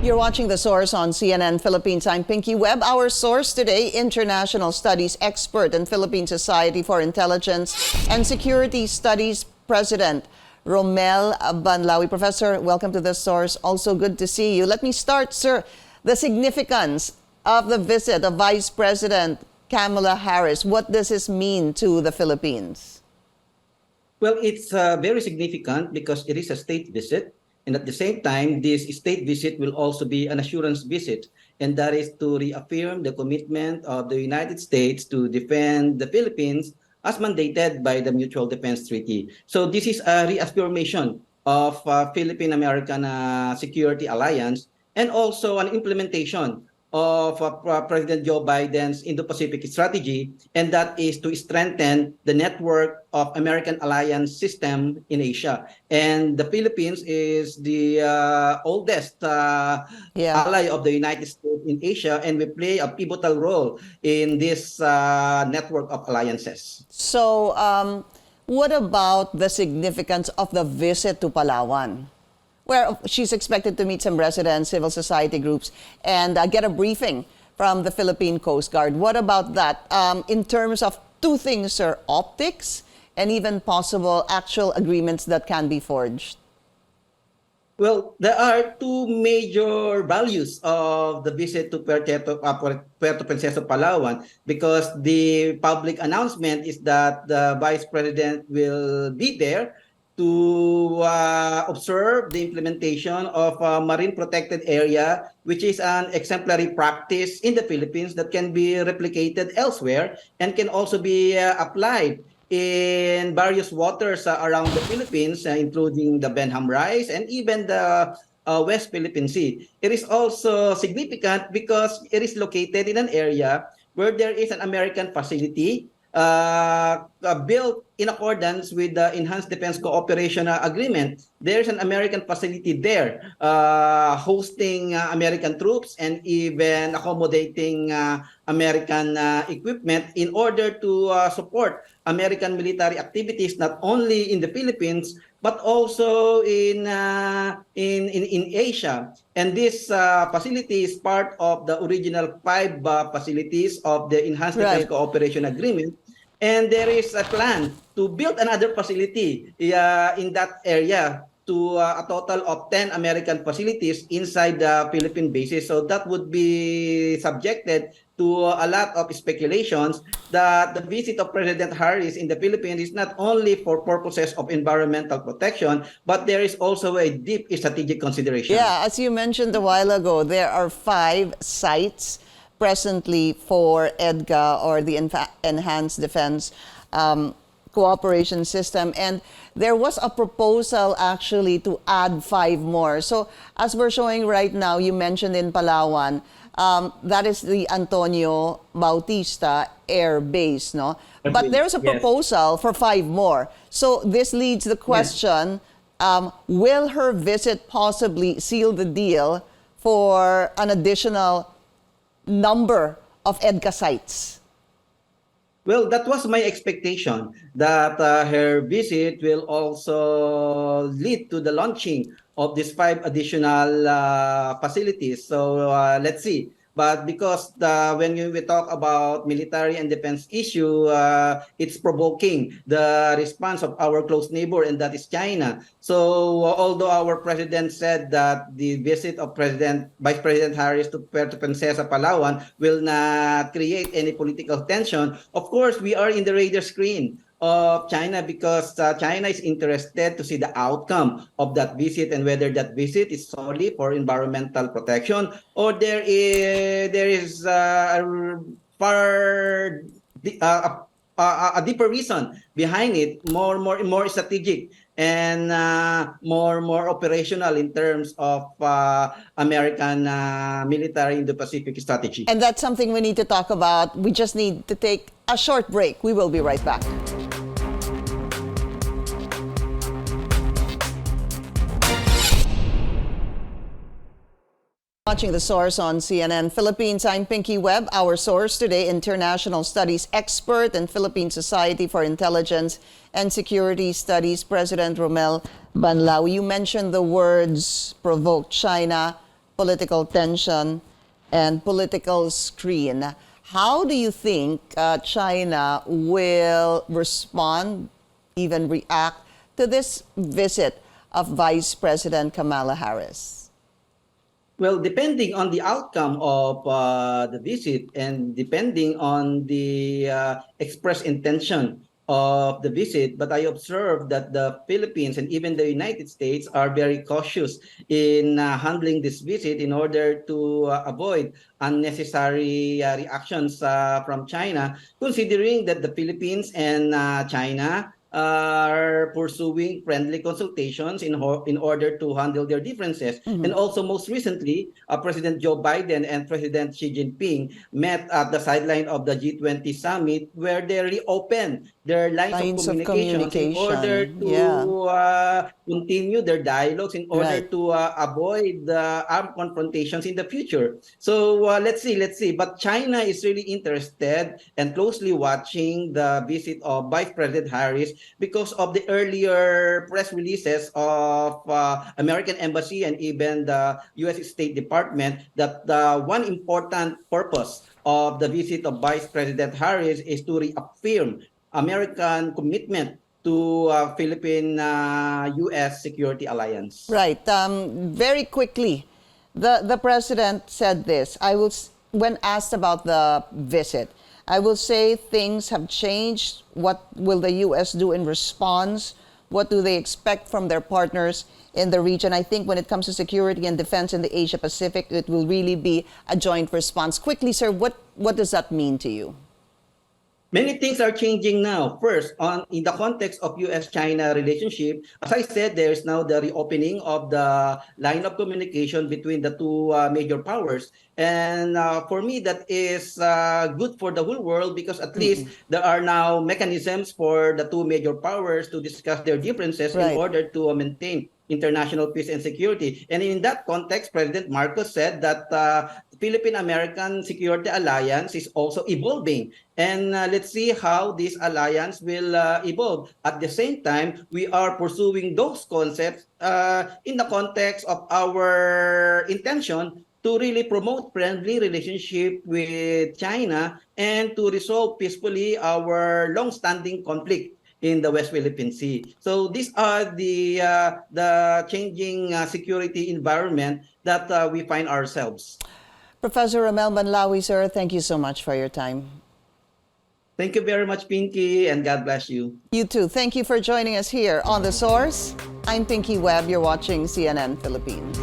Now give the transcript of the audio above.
You're watching The Source on CNN Philippines. I'm Pinky Webb. Our source today, international studies expert and Philippine Society for Intelligence and Security Studies President Rommel Banlaoi. Professor, welcome to The Source. Also good to see you. Let me start, sir, the significance of the visit of Vice President Kamala Harris. What does this mean to the Philippines? Well, it's very significant because it is a state visit. And at the same time, this state visit will also be an assurance visit. And that is to reaffirm the commitment of the United States to defend the Philippines as mandated by the Mutual Defense Treaty. So this is a reaffirmation of Philippine-American Security Alliance and also an implementation of President Joe Biden's Indo-Pacific strategy, and that is to strengthen the network of American alliance system in Asia. And the Philippines is the oldest ally of the United States in Asia, and we play a pivotal role in this network of alliances. So, what about the significance of the visit to Palawan, where she's expected to meet some residents, civil society groups, and get a briefing from the Philippine Coast Guard? What about that in terms of two things, sir, optics and even possible actual agreements that can be forged? Well, there are two major values of the visit to Puerto Princesa, Palawan, because the public announcement is that the Vice President will be there to observe the implementation of a marine protected area, which is an exemplary practice in the Philippines that can be replicated elsewhere and can also be applied in various waters around the Philippines, including the Benham Rise and even the West Philippine Sea. It is also significant because it is located in an area where there is an American facility built in accordance with the Enhanced Defense Cooperation Agreement. There's an American facility there hosting American troops and even accommodating American equipment in order to support American military activities not only in the Philippines but also in Asia. And this facility is part of the original 5 facilities of the Enhanced Defense Cooperation Agreement. And there is a plan to build another facility in that area to a total of 10 American facilities inside the Philippine bases. So that would be subjected to a lot of speculations that the visit of President Harris in the Philippines is not only for purposes of environmental protection, but there is also a deep strategic consideration. Yeah, as you mentioned a while ago, there are 5 sites presently for EDCA, or the Enhanced Defense Cooperation System, and there was a proposal actually to add 5 more. So as we're showing right now, you mentioned in Palawan, that is the Antonio Bautista Air Base, no? But there's a proposal for 5 more. So this leads the question, will her visit possibly seal the deal for an additional number of EDCA sites? Well, that was my expectation, that her visit will also lead to the launching of these 5 additional facilities. So let's see. But because when we talk about military and defense issue, it's provoking the response of our close neighbor, and that is China. So although our president said that the visit of Vice President Harris to Puerto Princesa, Palawan will not create any political tension, of course, we are in the radar screen of China because China is interested to see the outcome of that visit and whether that visit is solely for environmental protection or there is a deeper reason behind it, more strategic and more operational in terms of American military Indo-Pacific strategy. And that's something we need to talk about. We just need to take a short break. We will be right back. Watching The Source on CNN Philippines. I'm Pinky Webb. Our source today, international studies expert and Philippine Society for Intelligence and Security Studies President Rommel Banlaoi. You mentioned the words provoke China, political tension and political screen. How do you think China will respond, even react to this visit of Vice President Kamala Harris? Well, depending on the outcome of the visit and depending on the express intention of the visit, but I observed that the Philippines and even the United States are very cautious in handling this visit in order to avoid unnecessary reactions from China, considering that the Philippines and China are pursuing friendly consultations in order to handle their differences. And also most recently, President Joe Biden and President Xi Jinping met at the sideline of the G20 summit where they reopened their lines of communications in order to continue their dialogues in order to avoid armed confrontations in the future. So let's see. But China is really interested and closely watching the visit of Vice President Harris because of the earlier press releases of American Embassy and even the U.S. State Department that one important purpose of the visit of Vice President Harris is to reaffirm American commitment to Philippine-US security alliance. Right. Very quickly, the president said this. When asked about the visit, I will say things have changed. What will the U.S. do in response? What do they expect from their partners in the region? I think when it comes to security and defense in the Asia Pacific, it will really be a joint response. Quickly, sir, what does that mean to you? Many things are changing now. First, in the context of U.S.-China relationship, as I said, there is now the reopening of the line of communication between the two major powers. And for me, that is good for the whole world because at least there are now mechanisms for the two major powers to discuss their differences in order to maintain international peace and security. And in that context, President Marcos said that Philippine-American Security Alliance is also evolving. And let's see how this alliance will evolve. At the same time, we are pursuing those concepts in the context of our intention to really promote friendly relationship with China and to resolve peacefully our long-standing conflict in the West Philippine Sea. So these are the changing security environment that we find ourselves. Professor Rommel Banlaoi, sir, thank you so much for your time. Thank you very much, Pinky, and God bless you. You too. Thank you for joining us here on The Source. I'm Pinky Webb. You're watching CNN Philippines.